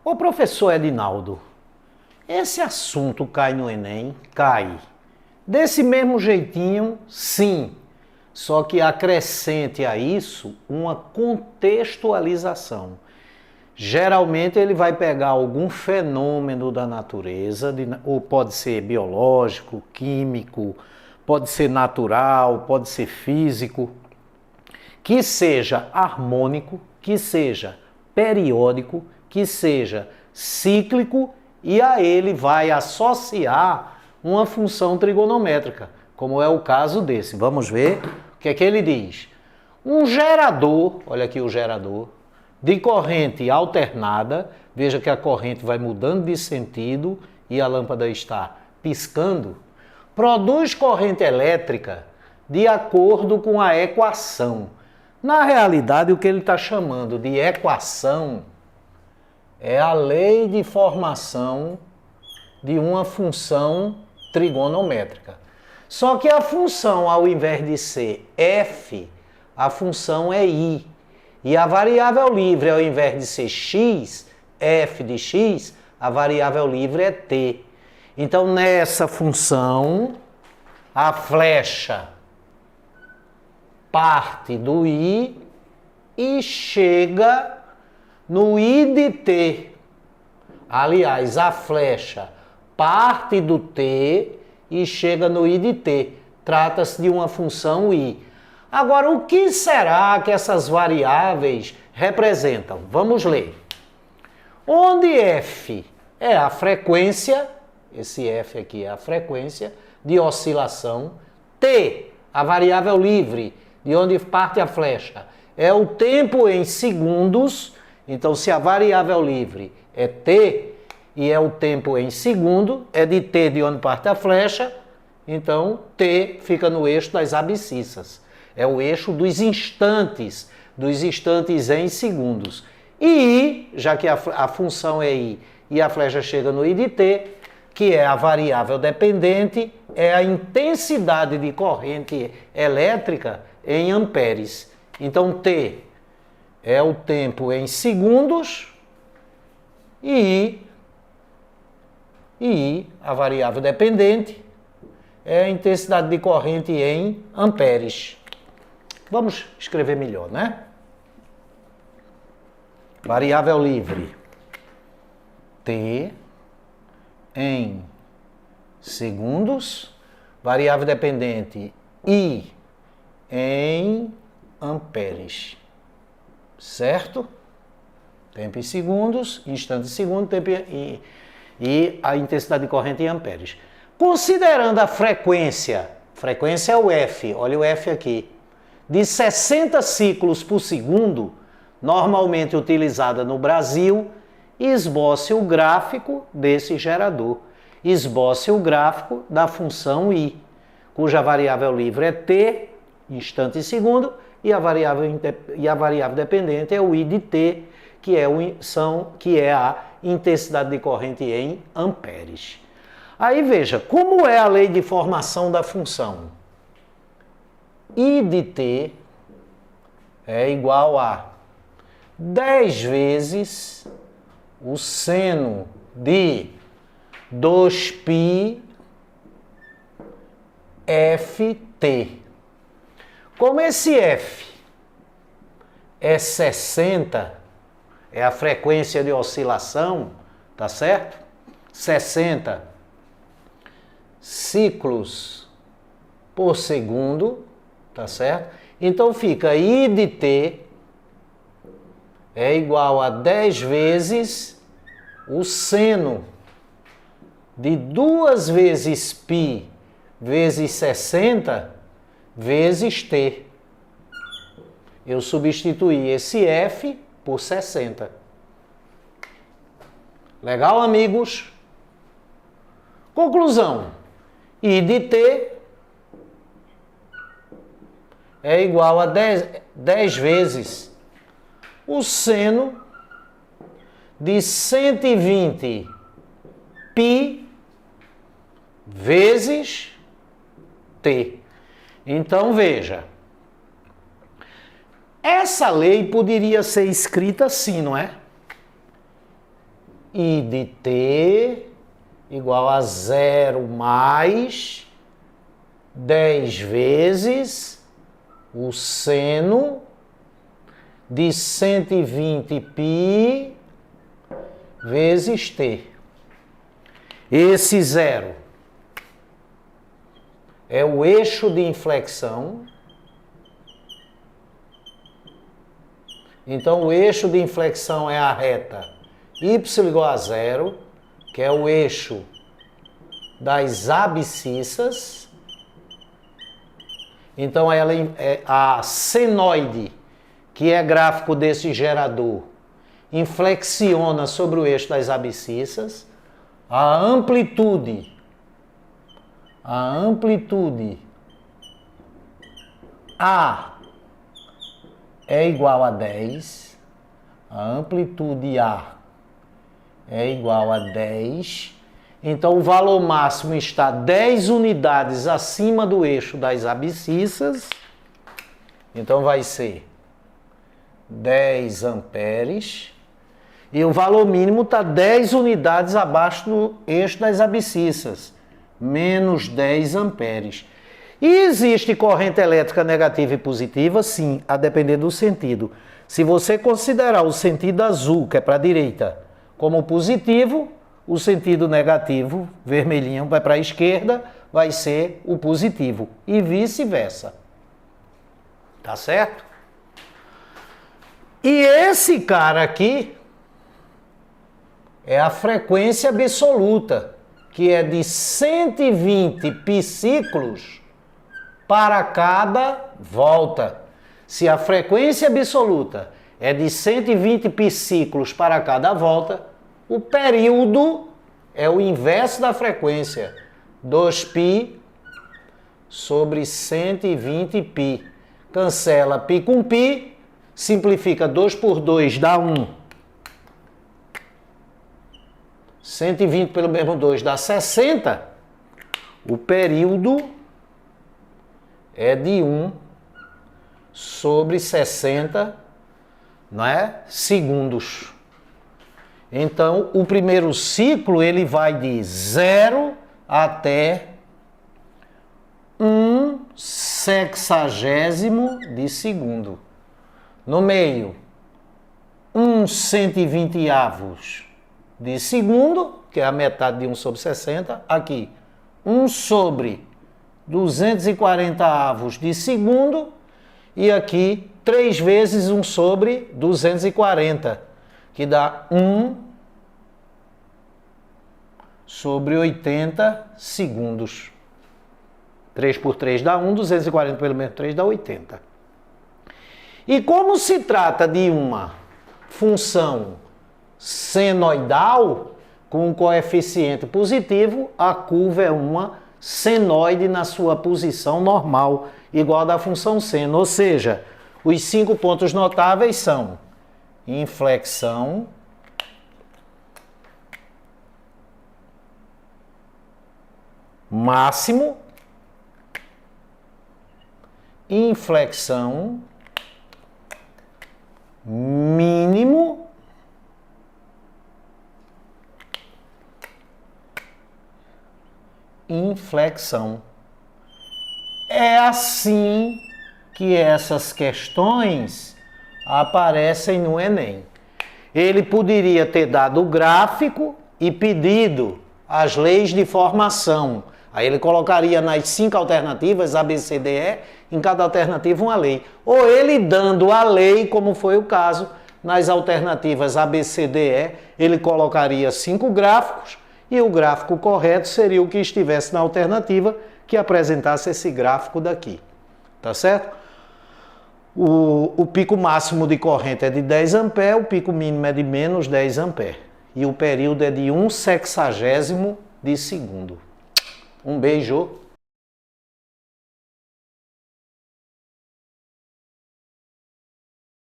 Ô professor Edinaldo, esse assunto cai no Enem? Cai. Desse mesmo jeitinho, sim. Só que acrescente a isso uma contextualização. Geralmente ele vai pegar algum fenômeno da natureza, ou pode ser biológico, químico, pode ser natural, pode ser físico, que seja harmônico, que seja periódico, que seja cíclico, e a ele vai associar uma função trigonométrica, como é o caso desse. Vamos ver o que é que ele diz. Um gerador, olha aqui o gerador, de corrente alternada, veja que a corrente vai mudando de sentido e a lâmpada está piscando, produz corrente elétrica de acordo com a equação. Na realidade, o que ele está chamando de equação é a lei de formação de uma função trigonométrica. Só que a função, ao invés de ser f, a função é i. E a variável livre, ao invés de ser x, f de x, a variável livre é t. Então, nessa função, a flecha parte do i e chega no i de t. Aliás, a flecha parte do t e chega no i de t. Trata-se de uma função i. Agora, o que será que essas variáveis representam? Vamos ler. Onde f é a frequência, esse f aqui é a frequência de oscilação, t, a variável livre, de onde parte a flecha, é o tempo em segundos. Então, se a variável livre é t e é o tempo em segundo, é de t de onde parte a flecha, então t fica no eixo das abscissas. É o eixo dos instantes em segundos. E i, já que a função é i e a flecha chega no i de t, que é a variável dependente, é a intensidade de corrente elétrica em amperes. Então, t é o tempo em segundos e I, a variável dependente, é a intensidade de corrente em amperes. Vamos escrever melhor, né? Variável livre, t em segundos, variável dependente, I em amperes, certo? Tempo em segundos, instante em segundo, tempo e a intensidade de corrente em amperes. Considerando a frequência é o F, olha o F aqui, de 60 ciclos por segundo, normalmente utilizada no Brasil, esboce o gráfico desse gerador. Esboce o gráfico da função I, cuja variável livre é t, instante em segundo, e a variável dependente é o I de t, que é a intensidade de corrente em amperes. Aí veja, como é a lei de formação da função? I de t é igual a 10 vezes o seno de 2π ft. Como esse f é 60, é a frequência de oscilação, tá certo? 60 ciclos por segundo, tá certo? Então fica I de t é igual a 10 vezes o seno de 2 vezes π vezes 60 vezes t. Eu substituí esse f por 60. Legal, amigos? Conclusão. I de t é igual a 10 vezes o seno de 120 π vezes t. Então, veja. Essa lei poderia ser escrita assim, não é? I de t igual a 0 mais 10 vezes o seno de 120π vezes t. Esse zero é o eixo de inflexão. Então, o eixo de inflexão é a reta y igual a zero, que é o eixo das abscissas. Então, ela é a senoide, que é gráfico desse gerador, inflexiona sobre o eixo das abscissas. A amplitude A é igual a 10. A amplitude A é igual a 10. Então, o valor máximo está 10 unidades acima do eixo das abscissas. Então, vai ser 10 amperes. E o valor mínimo está 10 unidades abaixo do eixo das abscissas, menos 10 amperes. E existe corrente elétrica negativa e positiva? Sim, a depender do sentido. Se você considerar o sentido azul, que é para a direita, como positivo, o sentido negativo, vermelhinho, vai para a esquerda, vai ser o positivo. E vice-versa. Tá certo? E esse cara aqui é a frequência absoluta, que é de 120 π-ciclos para cada volta. Se a frequência absoluta é de 120 π-ciclos para cada volta, o período é o inverso da frequência, 2π sobre 120π. Cancela π com π, simplifica 2 por 2 dá 1. 120 pelo mesmo 2 dá 60. O período é de 1 sobre 60, não é? Segundos. Então, o primeiro ciclo ele vai de 0 até 1/60 de segundo. No meio, 1/120 de segundo, que é a metade de 1 sobre 60. Aqui, 1 sobre 240 avos de segundo. E aqui, 3 vezes 1 sobre 240, que dá 1 sobre 80 segundos. 3 por 3 dá 1, 240 pelo menos 3 dá 80. E como se trata de uma função senoidal, com um coeficiente positivo, a curva é uma senoide na sua posição normal, igual a da função seno. Ou seja, os 5 pontos notáveis são inflexão, máximo, inflexão, mínimo, inflexão. É assim que essas questões aparecem no Enem. Ele poderia ter dado o gráfico e pedido as leis de formação. Aí ele colocaria nas 5 alternativas, A, B, C, D, E, em cada alternativa uma lei. Ou ele dando a lei, como foi o caso, nas alternativas A, B, C, D, E, ele colocaria 5 gráficos e o gráfico correto seria o que estivesse na alternativa que apresentasse esse gráfico daqui. Tá certo? O pico máximo de corrente é de 10 amperes, o pico mínimo é de menos 10 amperes. E o período é de 1/60 de segundo. Um beijo.